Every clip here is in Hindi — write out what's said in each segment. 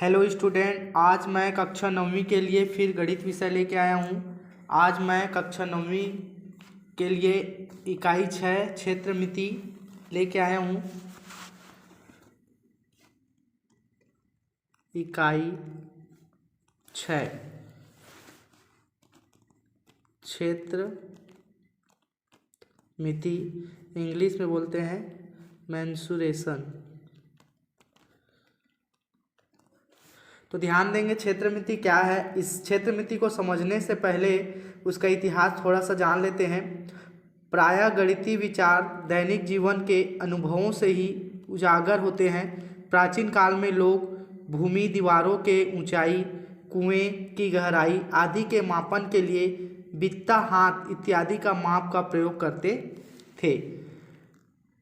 हेलो स्टूडेंट, आज मैं कक्षा 9वीं के लिए फिर गणित विषय लेके आया हूँ। आज मैं कक्षा 9वीं के लिए इकाई 6 क्षेत्रमिति लेके आया हूँ। इकाई 6 क्षेत्रमिति, इंग्लिश में बोलते हैं मेंसुरेशन। तो ध्यान देंगे क्षेत्रमिति क्या है। इस क्षेत्रमिति को समझने से पहले उसका इतिहास थोड़ा सा जान लेते हैं। प्रायः गणितीय विचार दैनिक जीवन के अनुभवों से ही उजागर होते हैं। प्राचीन काल में लोग भूमि, दीवारों के ऊंचाई, कुएं की गहराई आदि के मापन के लिए बित्ता, हाथ इत्यादि का माप का प्रयोग करते थे।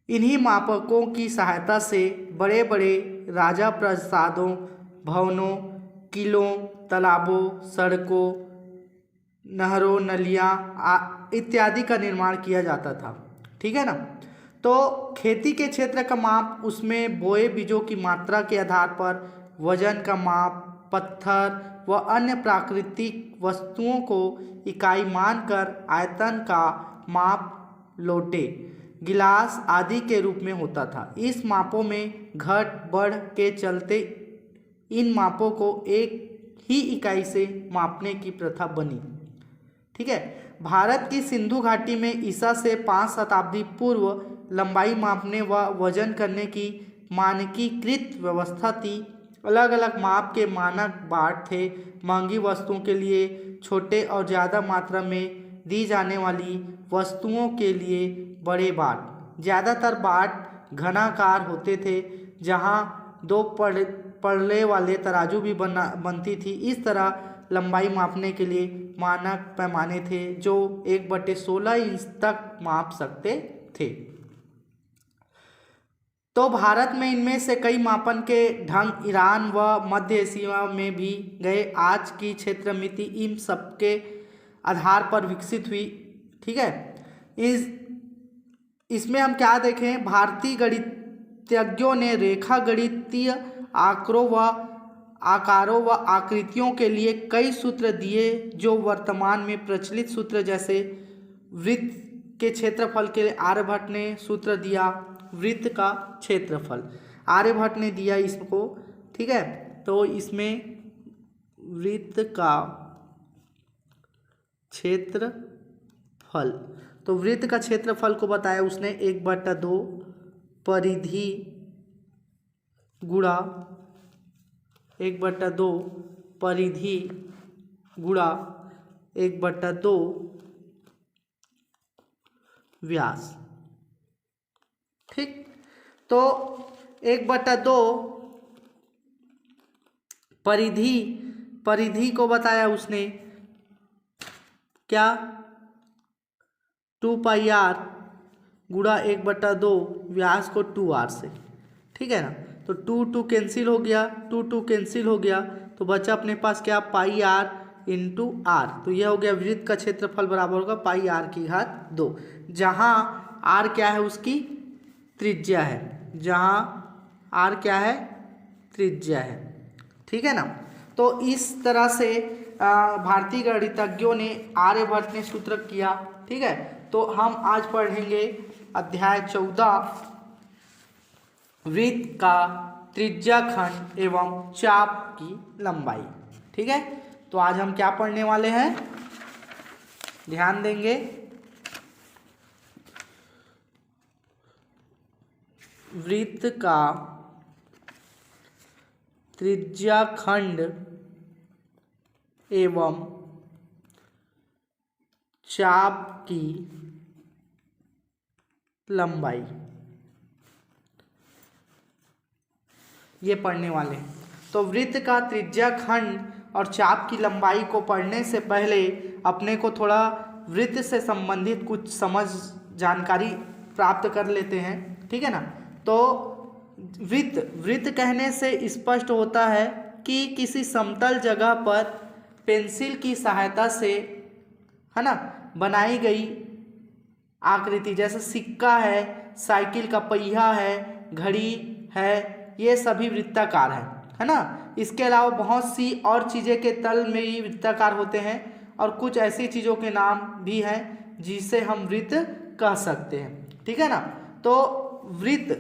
इन्हीं मापकों की सहायता से बड़े बड़े राजा प्रासादों, भवनों, किलों, तालाबों, सड़कों, नहरों, नलियाँ इत्यादि का निर्माण किया जाता था। ठीक है ना। तो खेती के क्षेत्र का माप, उसमें बोए बीजों की मात्रा के आधार पर वजन का माप, पत्थर व अन्य प्राकृतिक वस्तुओं को इकाई मानकर आयतन का माप, लोटे, गिलास आदि के रूप में होता था। इस मापों में घट बढ़ के चलते इन मापों को एक ही इकाई से मापने की प्रथा बनी। ठीक है। भारत की सिंधु घाटी में ईसा से 5 शताब्दी पूर्व लंबाई मापने व वजन करने की मानकीकृत व्यवस्था थी। अलग अलग माप के मानक बाट थे। महंगी वस्तुओं के लिए छोटे और ज़्यादा मात्रा में दी जाने वाली वस्तुओं के लिए बड़े बाट। ज़्यादातर बाट घनाकार होते थे, जहाँ दो पड़ले वाले तराजू भी बनती थी। इस तरह लंबाई मापने के लिए मानक पैमाने थे जो 1/16 इंच तक माप सकते थे। तो भारत में इनमें से कई मापन के ढंग ईरान व मध्य एशिया में भी गए। आज की क्षेत्रमिति इन सबके आधार पर विकसित हुई। ठीक है। इसमें हम क्या देखें, भारतीय गणितज्ञों ने रेखा गणितीय आकारों व आकृतियों के लिए कई सूत्र दिए, जो वर्तमान में प्रचलित सूत्र जैसे वृत्त के क्षेत्रफल के लिए आर्यभट्ट ने सूत्र दिया। वृत्त का क्षेत्रफल आर्यभट्ट ने दिया इसको। ठीक है। तो इसमें वृत्त का क्षेत्रफल, तो वृत्त का क्षेत्रफल को बताया उसने 1/2 परिधि गुणा 1/2 परिधि गुणा 1/2 व्यास। ठीक। तो 1/2 परिधि को बताया उसने क्या, 2πr गुणा 1/2 व्यास को 2r से। ठीक है ना। तो 2 कैंसिल हो गया, 2 कैंसिल हो गया, तो बचा अपने पास क्या, πr × r। तो यह हो गया वृत्त का क्षेत्रफल बराबर होगा πr⁴ जहाँ r क्या है, उसकी त्रिज्या है। जहाँ r क्या है, त्रिज्या है। ठीक है ना। तो इस तरह से भारतीय गणितज्ञों ने, आर्यभट्ट ने सूत्र किया। ठीक है। तो हम आज पढ़ेंगे अध्याय 14 वृत्त का त्रिज्या खंड एवं चाप की लंबाई। ठीक है। तो आज हम क्या पढ़ने वाले हैं, ध्यान देंगे। वृत्त का त्रिज्या खंड एवं चाप की लंबाई, ये पढ़ने वाले हैं। तो वृत्त का त्रिज्या खंड और चाप की लंबाई को पढ़ने से पहले अपने को थोड़ा वृत्त से संबंधित कुछ जानकारी प्राप्त कर लेते हैं। ठीक है ना। तो वृत्त कहने से स्पष्ट होता है कि किसी समतल जगह पर पेंसिल की सहायता से, है ना, बनाई गई आकृति, जैसे सिक्का है, साइकिल का पहिया है, घड़ी है, ये सभी वृत्ताकार हैं। है ना। इसके अलावा बहुत सी और चीज़ें के तल में ही वृत्ताकार होते हैं और कुछ ऐसी चीज़ों के नाम भी हैं जिसे हम वृत्त कह सकते हैं, ठीक है ना। तो वृत्त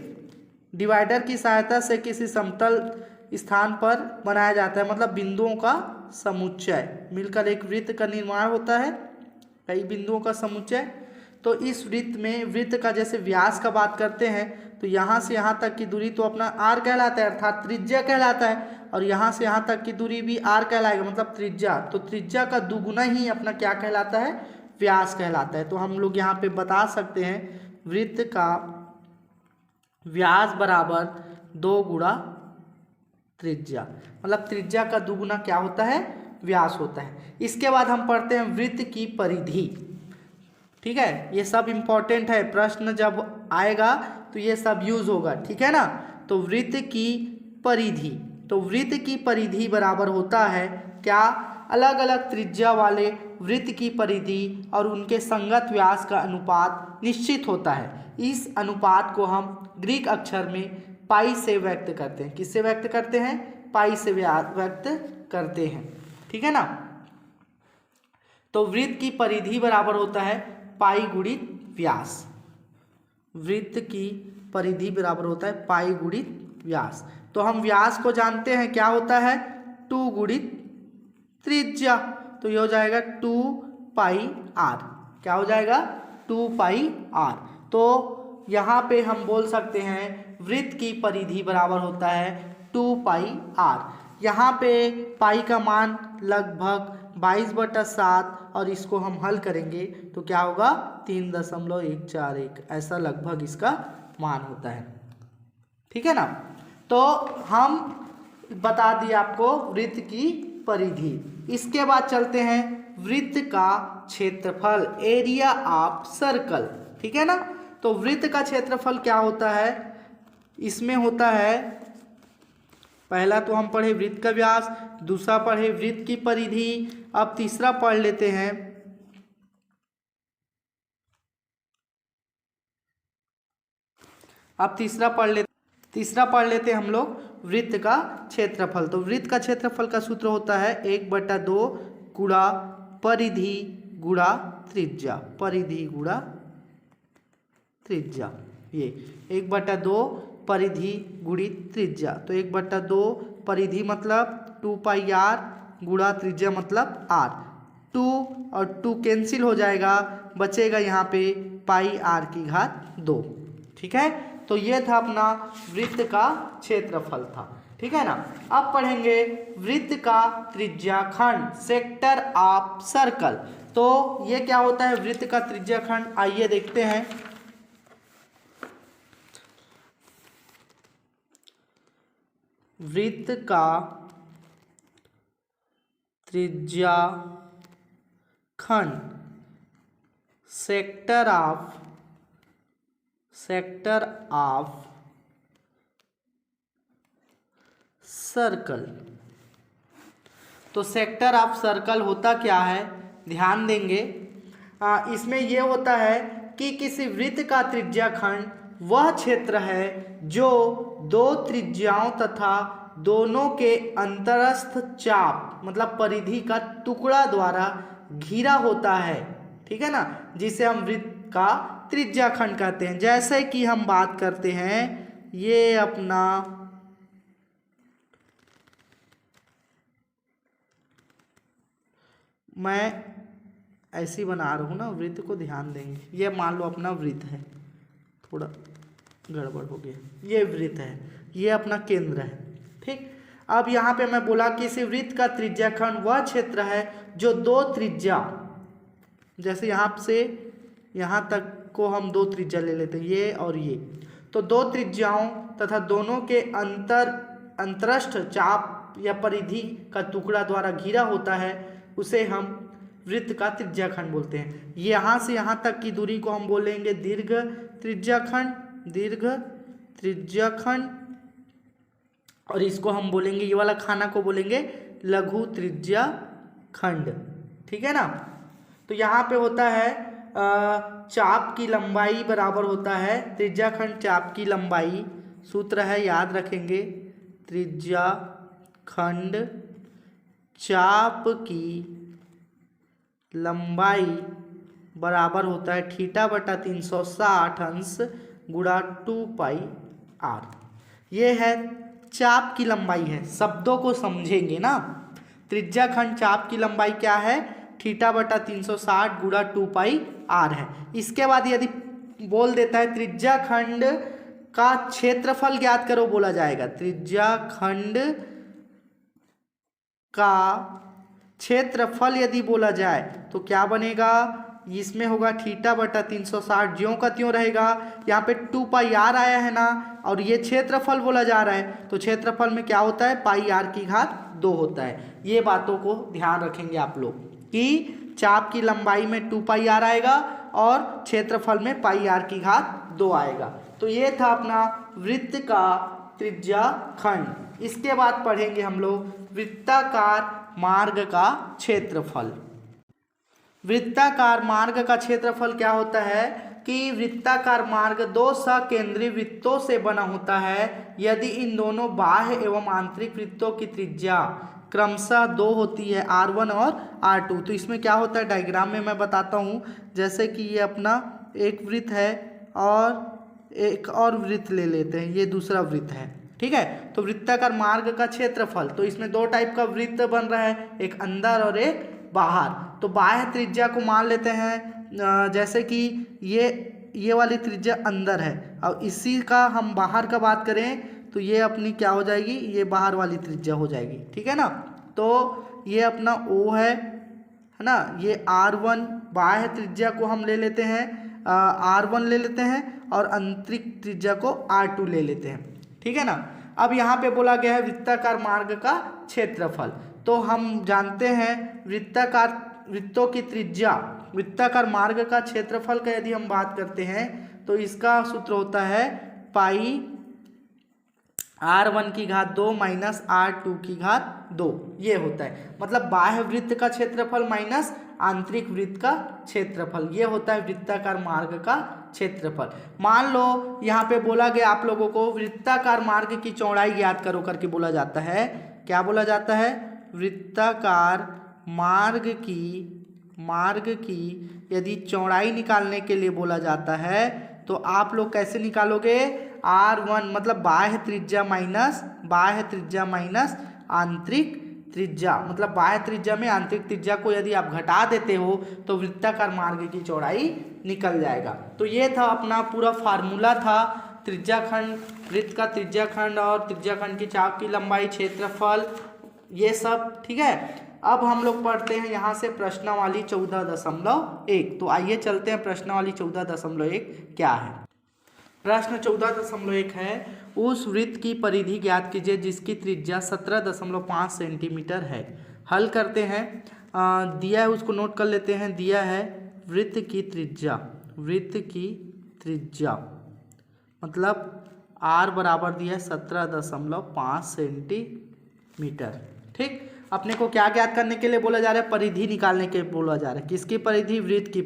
डिवाइडर की सहायता से किसी समतल स्थान पर बनाया जाता है, मतलब बिंदुओं का समुच्चय मिलकर एक वृत्त का निर्माण होता है, कई बिंदुओं का समुच्चय। तो इस वृत्त में वृत्त का जैसे व्यास का बात करते हैं तो यहाँ से यहाँ तक की दूरी तो अपना आर कहलाता है, अर्थात त्रिज्या कहलाता है, और यहाँ से यहाँ तक की दूरी भी आर कहलाएगा, मतलब त्रिज्या। तो त्रिज्या का दुगुना ही अपना क्या कहलाता है, व्यास कहलाता है। तो हम लोग यहाँ पे बता सकते हैं वृत्त का व्यास बराबर 2 गुणा त्रिज्या, मतलब त्रिज्या का दुगुना क्या होता है, व्यास होता है। इसके बाद हम पढ़ते हैं वृत्त की परिधि, ठीक है। ये सब इंपॉर्टेंट है, प्रश्न जब आएगा तो ये सब यूज होगा, ठीक है ना। तो वृत्त की परिधि, तो वृत्त की परिधि बराबर होता है क्या, अलग अलग त्रिज्या वाले वृत्त की परिधि और उनके संगत व्यास का अनुपात निश्चित होता है। इस अनुपात को हम ग्रीक अक्षर में पाई से व्यक्त करते हैं। किससे व्यक्त करते हैं, पाई से व्यक्त करते हैं, ठीक है ना। तो वृत्त की परिधि बराबर होता है पाई गुणित व्यास, वृत्त की परिधि बराबर होता है पाई गुणित व्यास। तो हम व्यास को जानते हैं क्या होता है, 2 गुणित त्रिज्या, तो ये हो जाएगा 2 पाई आर, क्या हो जाएगा 2 पाई आर। तो यहाँ पे हम बोल सकते हैं वृत्त की परिधि बराबर होता है 2 पाई आर। यहाँ पे पाई का मान लगभग 22/7 और इसको हम हल करेंगे तो क्या होगा 3.141, ऐसा लगभग इसका मान होता है, ठीक है ना। तो हम बता दिए आपको वृत्त की परिधि। इसके बाद चलते हैं वृत्त का क्षेत्रफल, एरिया ऑफ सर्कल, ठीक है ना। तो वृत्त का क्षेत्रफल क्या होता है, इसमें होता है, पहला तो हम पढ़े वृत्त का व्यास, दूसरा पढ़े वृत्त की परिधि, अब तीसरा पढ़ लेते हैं तीसरा पढ़ लेते हैं हम लोग वृत्त का क्षेत्रफल। तो वृत्त का क्षेत्रफल का सूत्र होता है 1/2 गुणा परिधि गुणा त्रिज्या, परिधि गुणा त्रिज्या, ये 1/2 परिधि गुणित त्रिज्या। तो 1/2 परिधि मतलब 2 पाई आर गुणा त्रिज्या मतलब आर, 2 और 2 कैंसिल हो जाएगा, बचेगा यहाँ पे पाई आर की घात 2, ठीक है। तो ये था अपना वृत्त का क्षेत्रफल था, ठीक है ना। अब पढ़ेंगे वृत्त का त्रिज्याखंड, सेक्टर ऑफ सर्कल। तो ये क्या होता है वृत्त का त्रिज्याखंड, आइए देखते हैं। वृत्त का त्रिज्याखंड, सेक्टर ऑफ सर्कल। तो सेक्टर ऑफ सर्कल होता क्या है, ध्यान देंगे। इसमें यह होता है कि किसी वृत्त का त्रिज्याखंड वह क्षेत्र है जो 2 त्रिज्याओं तथा दोनों के अंतरस्थ चाप मतलब परिधि का टुकड़ा द्वारा घिरा होता है, ठीक है ना, जिसे हम वृत्त का त्रिज्याखंड कहते हैं। जैसे कि हम बात करते हैं ये अपना मैं ऐसी बना रहा हूँ ना, वृत्त को ध्यान देंगे। ये मान लो अपना वृत्त है, थोड़ा गड़बड़ हो गया, ये वृत्त है, ये अपना केंद्र है, ठीक। अब यहाँ पे मैं बोला कि इसी वृत्त का त्रिज्याखंड वह क्षेत्र है जो 2 त्रिज्या, जैसे यहाँ से यहाँ तक को हम 2 त्रिज्या ले लेते हैं, ये और ये, तो 2 त्रिज्याओं तथा दोनों के अंतरस्थ चाप या परिधि का टुकड़ा द्वारा घिरा होता है, उसे हम वृत्त का त्रिज्याखंड बोलते हैं। यहाँ से यहाँ तक की दूरी को हम बोलेंगे दीर्घ त्रिज्याखंड, दीर्घ त्रिज्याखंड, और इसको हम बोलेंगे, ये वाला खाना को बोलेंगे लघु त्रिज्याखंड, ठीक है ना। तो यहाँ पे होता है चाप की लंबाई बराबर होता है त्रिज्याखंड चाप की लंबाई, सूत्र है याद रखेंगे, त्रिज्याखंड खंड चाप की लंबाई बराबर होता है थीटा बटा 360 अंश गुणा 2πr। ये है चाप की लंबाई है, शब्दों को समझेंगे ना। त्रिज्या खंड चाप की लंबाई क्या है, थीटा बटा 360 गुणा 2πr है। इसके बाद यदि बोल देता है त्रिज्या खंड का क्षेत्रफल ज्ञात करो बोला जाएगा, त्रिज्या खंड का क्षेत्रफल यदि बोला जाए तो क्या बनेगा, इसमें होगा थीटा बटा 360 ज्यों का त्यों रहेगा। यहाँ पे 2πr आया है ना, और ये क्षेत्रफल बोला जा रहा है तो क्षेत्रफल में क्या होता है, πr2 होता है। ये बातों को ध्यान रखेंगे आप लोग कि चाप की लंबाई में 2πr आएगा और क्षेत्रफल में πr2 आएगा। तो ये था अपना वृत्त का त्रिज्या खंड। इसके बाद पढ़ेंगे हम लोग वृत्ताकार मार्ग का क्षेत्रफल। वृत्ताकार मार्ग का क्षेत्रफल क्या होता है कि वृत्ताकार मार्ग दो सकेंद्री वृत्तों से बना होता है यदि इन दोनों बाह्य एवं आंतरिक वृत्तों की त्रिज्या क्रमशः 2 होती है, r1 और r2। तो इसमें क्या होता है डायग्राम में मैं बताता हूँ। जैसे कि ये अपना एक वृत्त है और एक और वृत्त ले लेते हैं, ये दूसरा वृत्त है, ठीक है। तो वृत्ताकार मार्ग का क्षेत्रफल, तो इसमें दो टाइप का वृत्त बन रहा है, एक अंदर और एक बाहर। तो बाह्य त्रिज्या को मान लेते हैं, जैसे कि ये वाली त्रिज्या अंदर है और इसी का हम बाहर का बात करें तो ये अपनी क्या हो जाएगी, ये बाहर वाली त्रिज्या हो जाएगी, ठीक है ना। तो ये अपना O है ना, ये r1 बाह्य त्रिज्या को हम ले लेते हैं, r1 ले लेते हैं और आंतरिक त्रिज्या को r2 ले लेते हैं, ठीक है ना। अब यहाँ पे बोला गया है वृत्ताकार मार्ग का क्षेत्रफल। तो हम जानते हैं वृत्ताकार वृत्तों की त्रिज्या, वृत्ताकार मार्ग का क्षेत्रफल का यदि हम बात करते हैं तो इसका सूत्र होता है पाई r1/2 माइनस r2/2। ये होता है, मतलब बाह्य वृत्त का क्षेत्रफल माइनस आंतरिक वृत्त का क्षेत्रफल, ये होता है वृत्ताकार मार्ग का क्षेत्रफल। मान लो यहाँ पे बोला गया आप लोगों को वृत्ताकार मार्ग की चौड़ाई ज्ञात करो करके बोला जाता है। क्या बोला जाता है, वृत्ताकार मार्ग की यदि चौड़ाई निकालने के लिए बोला जाता है तो आप लोग कैसे निकालोगे, r1 मतलब बाह्य त्रिज्या माइनस आंतरिक त्रिज्या, मतलब बाह्य त्रिज्या में आंतरिक त्रिज्या को यदि आप घटा देते हो तो वृत्ताकार मार्ग की चौड़ाई निकल जाएगा। तो ये था अपना पूरा फार्मूला था त्रिज्या खंड, वृत्त का त्रिज्या खंड और त्रिज्या खंड की चाप की लंबाई, क्षेत्रफल, ये सब, ठीक है। अब हम लोग पढ़ते हैं यहाँ से प्रश्नावली 14.1। तो आइए चलते हैं प्रश्नावली 14.1 क्या है। प्रश्न 14.1 है, उस वृत्त की परिधि ज्ञात कीजिए जिसकी त्रिज्या 17.5 सेंटीमीटर है। हल करते हैं, दिया है उसको नोट कर लेते हैं। दिया है वृत्त की त्रिज्या मतलब r बराबर दिया है 17.5 सेंटीमीटर, ठीक। अपने को क्या ज्ञात करने के लिए बोला जा रहा है, परिधि निकालने के लिए बोला जा रहा है। किसकी परिधि, वृत्त की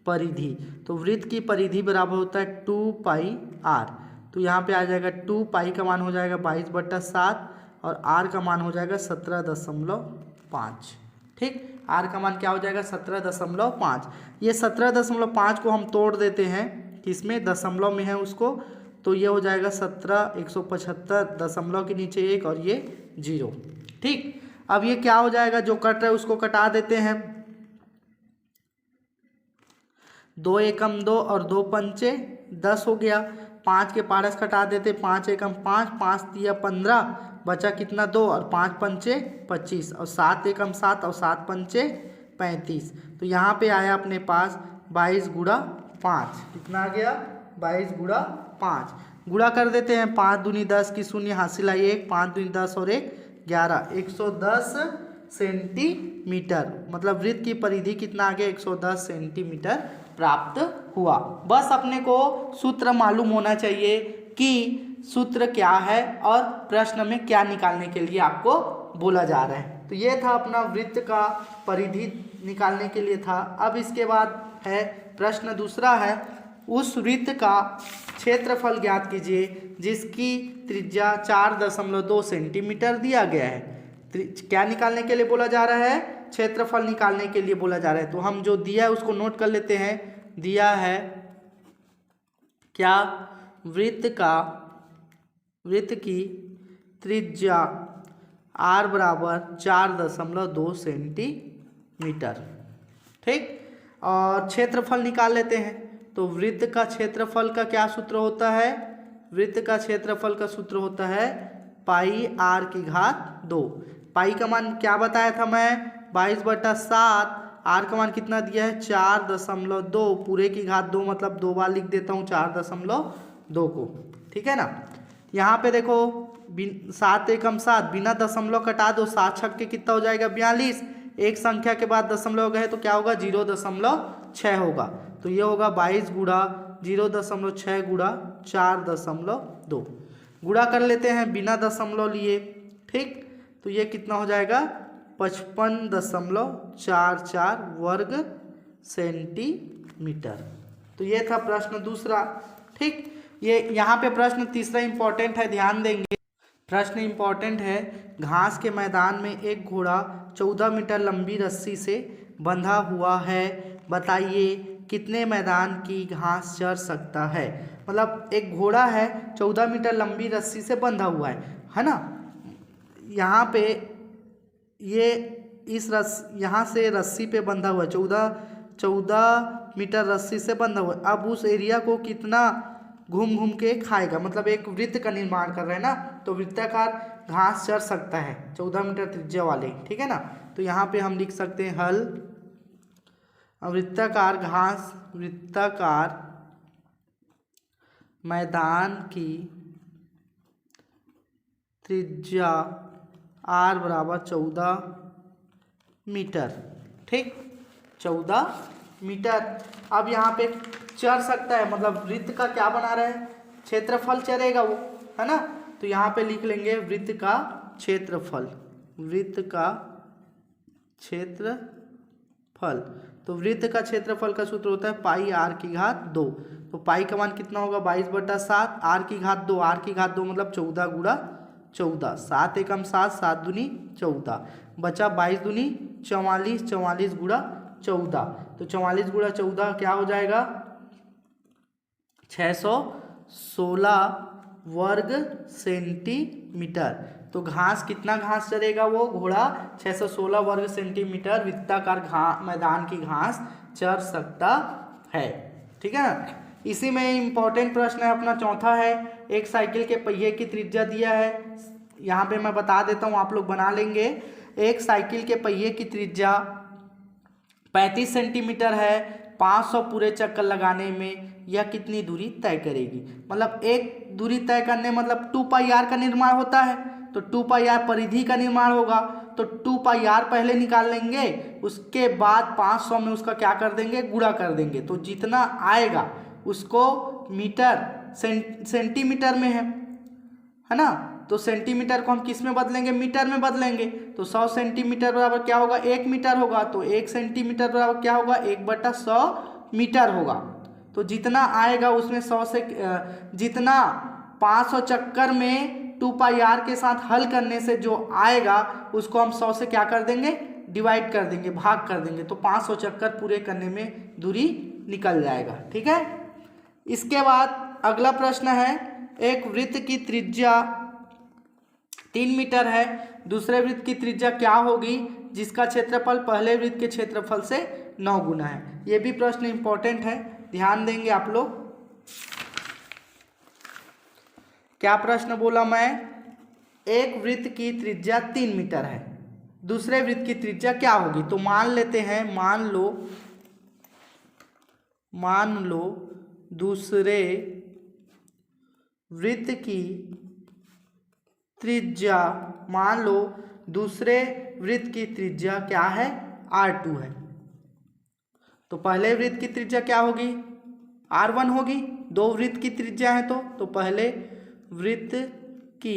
परिधि। तो वृत्त की परिधि बराबर होता है 2πr। तो यहाँ पे आ जाएगा 2π का मान हो जाएगा 22/7 और r का मान हो जाएगा 17.5, ठीक। r का मान क्या हो जाएगा 17.5। ये 17.5 को हम तोड़ देते हैं, किसमें, दशमलव में है उसको, तो ये हो जाएगा 17, 175 दशमलव के नीचे 1 और ये 0, ठीक। अब ये क्या हो जाएगा, जो कट रहा है उसको कटा देते हैं, 2 एकम 2 और 2 पंचे 10 हो गया। 5 के पारस कटा देते, 5 एकम 5, 5 दिया 15, बचा कितना 2 और 5 पंचे 25 और 7 एकम 7 और 7 पंचे 35। तो यहाँ पे आया अपने पास 22 गुणा 5, कितना आ गया 22 गुणा 5। गुणा कर देते हैं, 5 दूनी 10 की शून्य हासिल आई 1, 5 दूनी 10 और 1 11, 110 सेंटीमीटर, मतलब वृत्त की परिधि कितना आ गया 110 सेंटीमीटर प्राप्त हुआ। बस अपने को सूत्र मालूम होना चाहिए कि सूत्र क्या है और प्रश्न में क्या निकालने के लिए आपको बोला जा रहा है। तो ये था अपना वृत्त का परिधि निकालने के लिए था। अब इसके बाद है प्रश्न दूसरा है, उस वृत्त का क्षेत्रफल ज्ञात कीजिए जिसकी त्रिज्या 4.2 सेंटीमीटर दिया गया है। क्या निकालने के लिए बोला जा रहा है? क्षेत्रफल निकालने के लिए बोला जा रहा है। तो हम जो दिया है उसको नोट कर लेते हैं। दिया है क्या? वृत्त की त्रिज्या r बराबर 4.2 सेंटीमीटर। ठीक, और क्षेत्रफल निकाल लेते हैं। तो वृत्त का क्षेत्रफल का क्या सूत्र होता है? वृत्त का क्षेत्रफल का सूत्र होता है पाई r⁻²। पाई का मान क्या बताया था मैं? 22/7। r का मान कितना दिया है? 4.2। पूरे की घात 2 मतलब 2 बार लिख देता हूँ 4.2 को। ठीक है ना। यहाँ पे देखो 7 एकम 7, बिना दशमलव कटा दो, 7 छक्के कितना हो जाएगा? 42। एक संख्या के बाद दशमलव गए तो क्या होगा? 0.6 होगा। तो ये होगा 22 गुणा 0.6 गुणा 4.2। गुणा कर लेते हैं बिना दशमलव लिए। ठीक, तो ये कितना हो जाएगा? 55.44 वर्ग सेंटीमीटर। तो ये था प्रश्न दूसरा। ठीक, ये यहाँ पे प्रश्न तीसरा इंपॉर्टेंट है, ध्यान देंगे। प्रश्न इंपॉर्टेंट है। घास के मैदान में एक घोड़ा 14 मीटर लंबी रस्सी से बंधा हुआ है, बताइए कितने मैदान की घास चर सकता है। मतलब एक घोड़ा है 14 मीटर लंबी रस्सी से बंधा हुआ है ना। यहाँ पे ये यहाँ से रस्सी पे बंधा हुआ है, 14 मीटर रस्सी से बंधा हुआ है। अब उस एरिया को कितना घूम घूम के खाएगा? मतलब एक वृत्त का निर्माण कर रहे हैं ना, तो वृत्ताकार घास चर सकता है 14 मीटर त्रिज्या वाले। ठीक है ना। तो यहाँ पे हम लिख सकते हैं हल वृत्ताकार मैदान की त्रिज्या r बराबर 14 मीटर। ठीक, 14 मीटर। अब यहाँ पे चर सकता है, मतलब वृत्त का क्या बना रहे हैं? क्षेत्रफल चरेगा वो, है ना। तो यहाँ पे लिख लेंगे वृत्त का क्षेत्रफल। तो वृत्त का क्षेत्रफल का सूत्र होता है पाई r⁻²। तो पाई का मान कितना होगा? 22/7। r⁻², r⁻² मतलब 14 गुणा 14। 7 एकम 7, 7 दूनी 14, बचा 22 दूनी 44, 44 गुणा 14। तो 44 गुणा 14 क्या हो जाएगा? 616 वर्ग सेंटीमीटर। तो घास कितना घास चरेगा वो घोड़ा? 616 वर्ग सेंटीमीटर वृत्ताकार मैदान की घास चर सकता है। ठीक है ना। इसी में इम्पोर्टेंट प्रश्न है अपना चौथा है। एक साइकिल के पहिए की त्रिज्या दिया है, यहाँ पे मैं बता देता हूँ, आप लोग बना लेंगे। एक साइकिल के पहिए की त्रिज्या 35 सेंटीमीटर है। 500 पूरे चक्कर लगाने में यह कितनी दूरी तय करेगी? मतलब एक दूरी तय करने मतलब 2πr का निर्माण होता है, तो 2πr परिधि का निर्माण होगा। तो 2πr पहले निकाल लेंगे, उसके बाद 500 में उसका क्या कर देंगे? गुणा कर देंगे। तो जितना आएगा उसको मीटर सेंटीमीटर में है ना। तो सेंटीमीटर को हम किस में बदलेंगे? मीटर में बदलेंगे। तो 100 सेंटीमीटर बराबर क्या होगा? 1 मीटर होगा। तो 1 सेंटीमीटर बराबर क्या होगा? 1/100 मीटर होगा। तो जितना आएगा उसमें 100 से जितना 500 चक्कर में 2πr के साथ हल करने से जो आएगा उसको हम 100 से क्या कर देंगे? डिवाइड कर देंगे, भाग कर देंगे। तो 500 चक्कर पूरे करने में दूरी निकल जाएगा। ठीक है। इसके बाद अगला प्रश्न है। एक वृत्त की त्रिज्या 3 मीटर है, दूसरे वृत्त की त्रिज्या क्या होगी जिसका क्षेत्रफल पहले वृत्त के क्षेत्रफल से 9 गुना है? ये भी प्रश्न इंपॉर्टेंट है, ध्यान देंगे आप लोग। क्या प्रश्न बोला मैं? एक वृत्त की त्रिज्या 3 मीटर है, दूसरे वृत्त की त्रिज्या क्या होगी? तो मान लेते हैं, मान लो दूसरे वृत्त की त्रिज्या, मान लो दूसरे वृत्त की त्रिज्या क्या है? r2 है। तो पहले वृत्त की त्रिज्या क्या होगी? r1 होगी। दो वृत्त की त्रिज्या है तो पहले वृत्त की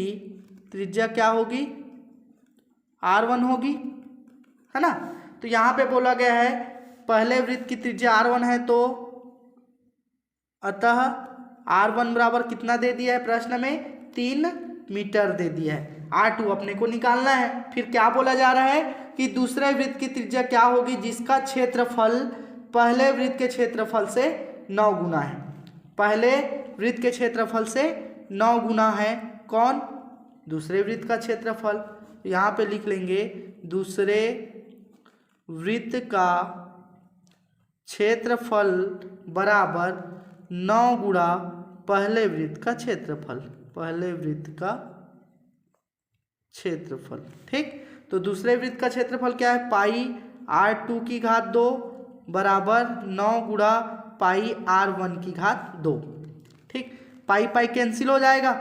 त्रिज्या क्या होगी? r1 होगी, है ना। तो यहाँ पे बोला गया है पहले वृत्त की त्रिज्या r1 है तो अतः R1 बराबर कितना दे दिया है प्रश्न में, 3 मीटर दे दिया है। R2 अपने को निकालना है। फिर क्या बोला जा रहा है कि दूसरे वृत्त की त्रिज्या क्या होगी, जिसका क्षेत्रफल पहले वृत्त के क्षेत्रफल से 9 गुना है। पहले वृत्त के क्षेत्रफल से 9 गुना है कौन, दूसरे वृत्त का क्षेत्रफल। यहाँ पे लिख लेंगे दूसरे वृत्त का क्षेत्रफल बराबर 9 गुणा पहले वृत्त का क्षेत्रफल, पहले वृत्त का क्षेत्रफल। ठीक, तो दूसरे वृत्त का क्षेत्रफल क्या है, पाई R2 की घात 2 बराबर 9 गुणा पाई R1 की घात 2। ठीक, पाई पाई कैंसिल हो जाएगा,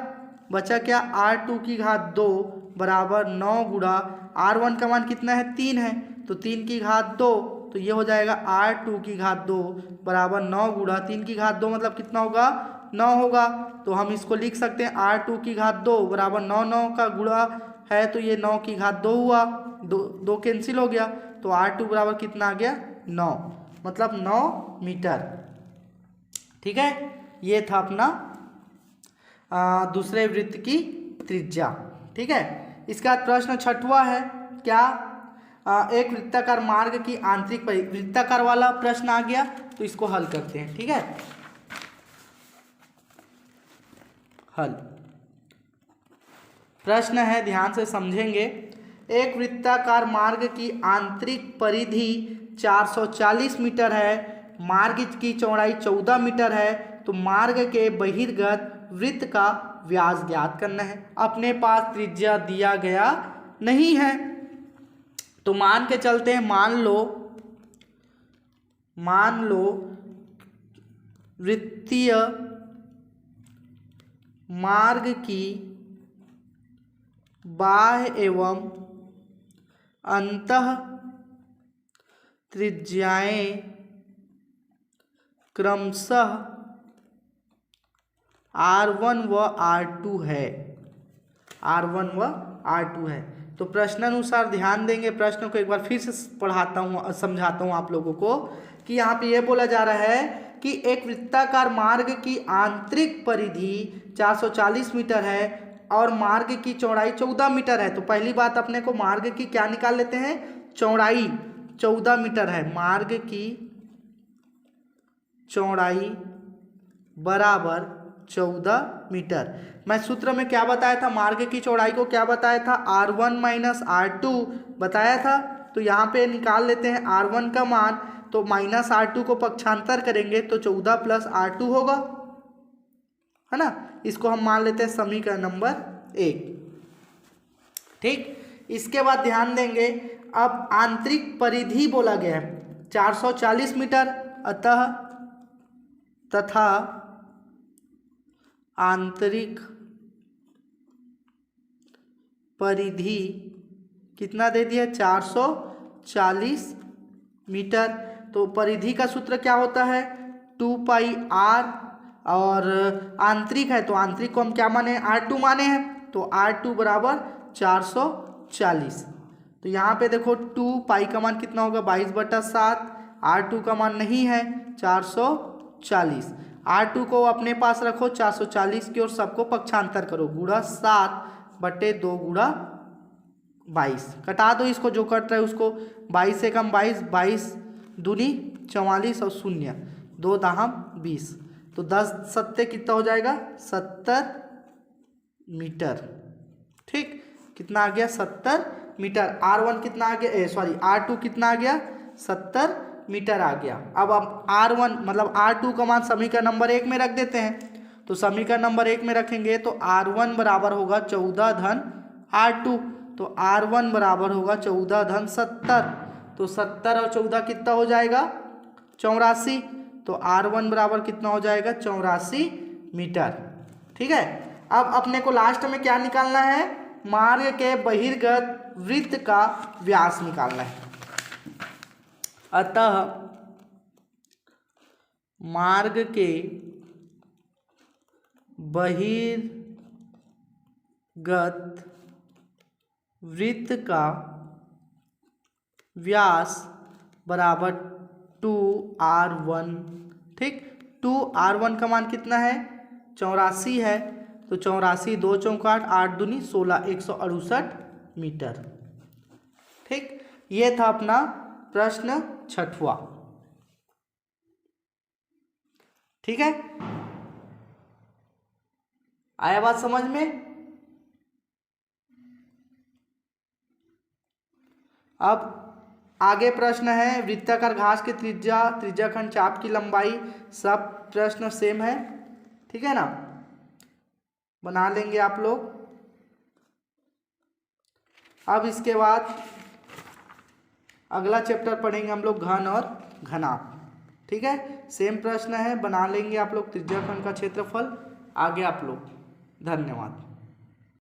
बचा क्या, R2 की घात 2 बराबर 9 गुणा R1 का मान कितना है, 3 है, तो 3 की घात 2, तो ये हो जाएगा R2 की घात 2 बराबर 9 गुणा 3 की घात 2 मतलब कितना होगा, 9 होगा। तो हम इसको लिख सकते हैं R2 की घात 2 बराबर 9, 9 का गुणा है तो ये 9 की घात 2 हुआ, 2 कैंसिल हो गया, तो R2 बराबर कितना आ गया, 9, मतलब 9 मीटर। ठीक है, ये था अपना दूसरे वृत्त की त्रिज्या। ठीक है, इसका प्रश्न 6वां है क्या, एक वृत्ताकार मार्ग की आंतरिक वृत्ताकार वाला प्रश्न आ गया, तो इसको हल करते हैं। ठीक है, हल प्रश्न है, ध्यान से समझेंगे। एक वृत्ताकार मार्ग की आंतरिक परिधि 440 मीटर है, मार्ग की चौड़ाई 14 मीटर है, तो मार्ग के बहिर्गत वृत्त का व्यास ज्ञात करना है। अपने पास त्रिज्या दिया गया नहीं है, तो मान के चलते हैं, मान लो वृत्तीय मार्ग की बाह्य एवं अंतः त्रिज्याएं क्रमशः R1 व R2 है, R1 व R2 है। तो प्रश्नानुसार ध्यान देंगे, प्रश्न को एक बार फिर से पढ़ाता हूँ, समझाता हूँ आप लोगों को कि यहाँ पे ये बोला जा रहा है कि एक वृत्ताकार मार्ग की आंतरिक परिधि 440 मीटर है और मार्ग की चौड़ाई 14 मीटर है। तो पहली बात अपने को मार्ग की क्या निकाल लेते हैं, चौड़ाई 14 मीटर है, मार्ग की चौड़ाई बराबर 14 मीटर। मैं सूत्र में क्या बताया था, मार्ग की चौड़ाई को क्या बताया था, R1 माइनस R2 बताया था। तो यहाँ पे निकाल लेते हैं R1 का मान, तो माइनस R2 को पक्षांतर करेंगे तो 14 प्लस R2 होगा, है ना। इसको हम मान लेते हैं समीकरण नंबर 1। ठीक, इसके बाद ध्यान देंगे, अब आंतरिक परिधि बोला गया है 440 मीटर, अतः तथा आंतरिक परिधि कितना दे दिया, 440 मीटर। तो परिधि का सूत्र क्या होता है, 2 पाई R, और आंतरिक है तो आंतरिक को हम क्या माने, R2 माने हैं, तो R2 बराबर 440। तो यहाँ पे देखो 2 पाई का मान कितना होगा, 22/7, R2 का मान नहीं है 440। R2 को अपने पास रखो, 440 की ओर सबको पक्षांतर करो, गुणा 7/2 गुणा 22, कटा दो इसको, जो कट रहा है उसको, 22 से कम 22, 22 दूनी 44 और शून्य 2 दाहम 20, तो 10 सत्ते कितना हो जाएगा, 70 मीटर। ठीक, कितना आ गया, 70 मीटर। R1 कितना आ गया, सॉरी R2 कितना आ गया, 70 मीटर आ गया। अब R1 मतलब R2 का मान समीकरण नंबर 1 में रख देते हैं, तो समीकरण नंबर 1 में रखेंगे तो R1 बराबर होगा 14 धन R2, तो R1 बराबर होगा 14 धन 70, तो 70 और 14 कितना हो जाएगा, 84, तो R1 बराबर कितना हो जाएगा, 84 मीटर। ठीक है, अब अपने को लास्ट में क्या निकालना है, मार्ग के बहिर्गत वृत्त का व्यास निकालना है। अतः मार्ग के बहिर्गत वृत्त का व्यास बराबर 2R1, ठीक, R1 का मान कितना है 84 है, तो 84 2 चौका 8, 8 दूनी 16, 168 मीटर। ठीक, ये था अपना प्रश्न 6वां। ठीक है, आया बात समझ में? अब आगे प्रश्न है वृत्ताकार घास की त्रिज्या, त्रिज्याखंड चाप की लंबाई, सब प्रश्न सेम है। ठीक है ना, बना लेंगे आप लोग। अब इसके बाद अगला चैप्टर पढ़ेंगे हम लोग घन और घनाभ। ठीक है, सेम प्रश्न है, बना लेंगे आप लोग त्रिज्याखंड का क्षेत्रफल। आगे आप लोग, धन्यवाद।